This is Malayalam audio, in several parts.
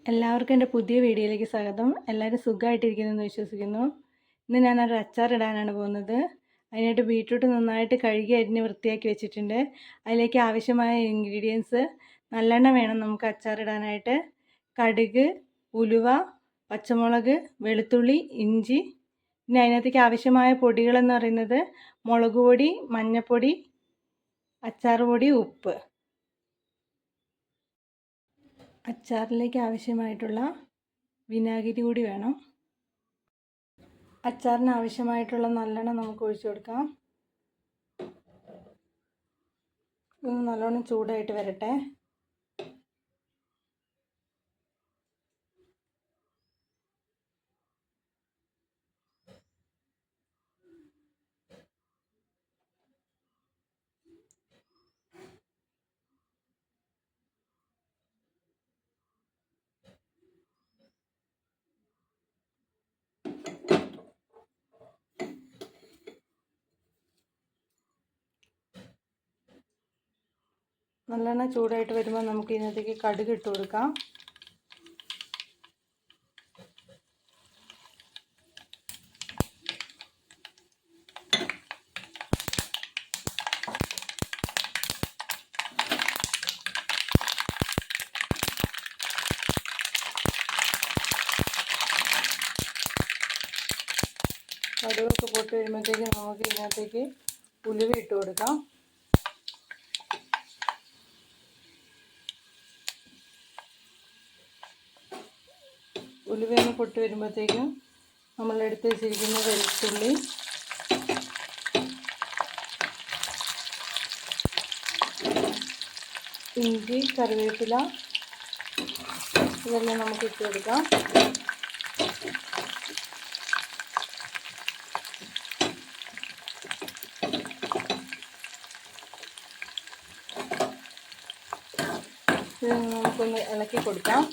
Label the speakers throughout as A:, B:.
A: എല്ലാവർക്കും എൻ്റെ പുതിയ വീഡിയോയിലേക്ക് സ്വാഗതം. എല്ലാവരും സുഖമായിട്ടിരിക്കുന്നെന്ന് വിശ്വസിക്കുന്നു. ഇന്ന് ഞാനൊരു അച്ചാർ ഇടാനാണ് പോകുന്നത്. അതിനായിട്ട് ബീട്രൂട്ട് നന്നായിട്ട് കഴുകി അരിഞ്ഞ് വൃത്തിയാക്കി വെച്ചിട്ടുണ്ട്. അതിലേക്ക് ആവശ്യമായ ഇൻഗ്രീഡിയൻസ്: നല്ലെണ്ണ വേണം നമുക്ക് അച്ചാർ ഇടാനായിട്ട്, കടുക്, ഉലുവ, പച്ചമുളക്, വെളുത്തുള്ളി, ഇഞ്ചി. പിന്നെ അതിനകത്തേക്ക് ആവശ്യമായ പൊടികളെന്ന് പറയുന്നത് മുളക് പൊടി, മഞ്ഞൾപ്പൊടി, അച്ചാർ പൊടി, ഉപ്പ്. അച്ചാറിലേക്ക് ആവശ്യമായിട്ടുള്ള വിനാഗിരി കൂടി വേണം. അച്ചാറിന് ആവശ്യമായിട്ടുള്ള നല്ലെണ്ണ നമുക്ക് ഒഴിച്ചു കൊടുക്കാം. ഇത് നല്ലോണം ചൂടായിട്ട് വരട്ടെ. നല്ലെണ്ണ ചൂടായിട്ട് വരുമ്പോൾ നമുക്ക് ഇതിനകത്തേക്ക് കടുക് ഇട്ട് കൊടുക്കാം. കടുകൊക്കെ പൊട്ടി വരുമ്പോഴത്തേക്ക് നമുക്ക് ഇതിനകത്തേക്ക് ഉലുവ ഇട്ട് കൊടുക്കാം. ഉലുവയൊന്ന് പൊട്ടി വരുമ്പോഴത്തേക്കും നമ്മൾ എടുത്ത് വെച്ചിരിക്കുന്ന വെളുത്തുള്ളി, ഇഞ്ചി, കറിവേപ്പില ഇതെല്ലാം നമുക്ക് ഇട്ട് കൊടുക്കാം. ഇത് നമുക്കൊന്ന് ഇളക്കി കൊടുക്കാം.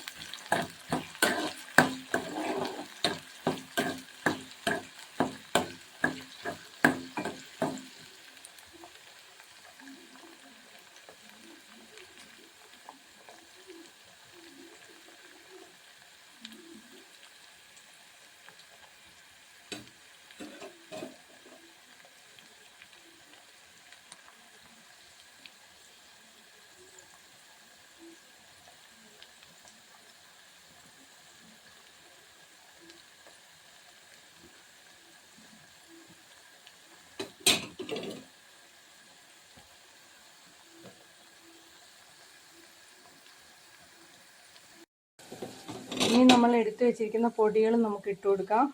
A: ഇനി നമ്മൾ എടുത്തു വെച്ചിരിക്കുന്ന പൊടികൾ നമുക്ക് ഇട്ട് കൊടുക്കാം.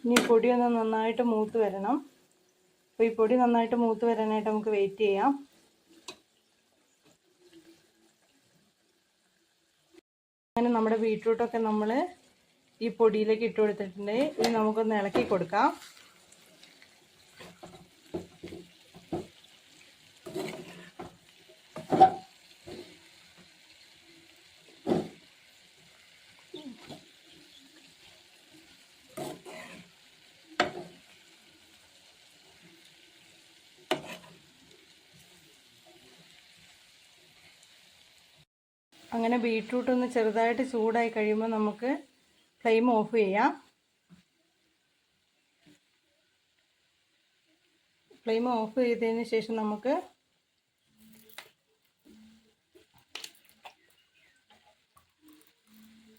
A: ഇനി പൊടിയൊന്ന് നന്നായിട്ട് മൂത്ത് വരണം. അപ്പോൾ ഈ പൊടി നന്നായിട്ട് മൂത്ത് വരാനായിട്ട് നമുക്ക് വെയിറ്റ് ചെയ്യാം. അങ്ങനെ നമ്മുടെ ബീട്രൂട്ടൊക്കെ നമ്മൾ ഈ പൊടിയിലേക്ക് ഇട്ട് കൊടുത്തിട്ടുണ്ട്. ഇനി നമുക്കൊന്ന് ഇളക്കി കൊടുക്കാം. അങ്ങനെ ബീട്രൂട്ട് ഒന്ന് ചെറുതായിട്ട് ചൂടായി കഴിയുമ്പോൾ നമുക്ക് ഫ്ലെയിം ഓഫ് ചെയ്യാം. ഫ്ലെയിം ഓഫ് ചെയ്തതിന് ശേഷം നമുക്ക്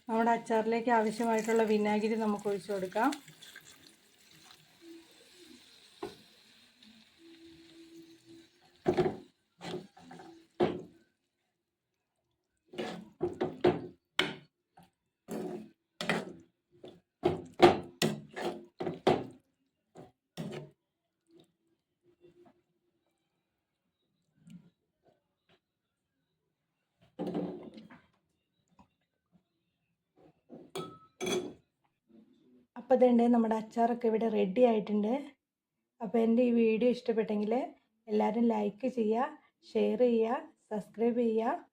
A: നമ്മുടെ അച്ചാറിലേക്ക് ആവശ്യമായിട്ടുള്ള വിനാഗിരി നമുക്ക് ഒഴിച്ചു കൊടുക്കാം. അപ്പോൾ ഇതുണ്ട്, നമ്മുടെ അച്ചാറൊക്കെ ഇവിടെ റെഡി ആയിട്ടുണ്ട്. അപ്പോൾ എൻ്റെ ഈ വീഡിയോ ഇഷ്ടപ്പെട്ടെങ്കിൽ എല്ലാവരും ലൈക്ക് ചെയ്യുക, ഷെയർ ചെയ്യുക, സബ്സ്ക്രൈബ് ചെയ്യുക.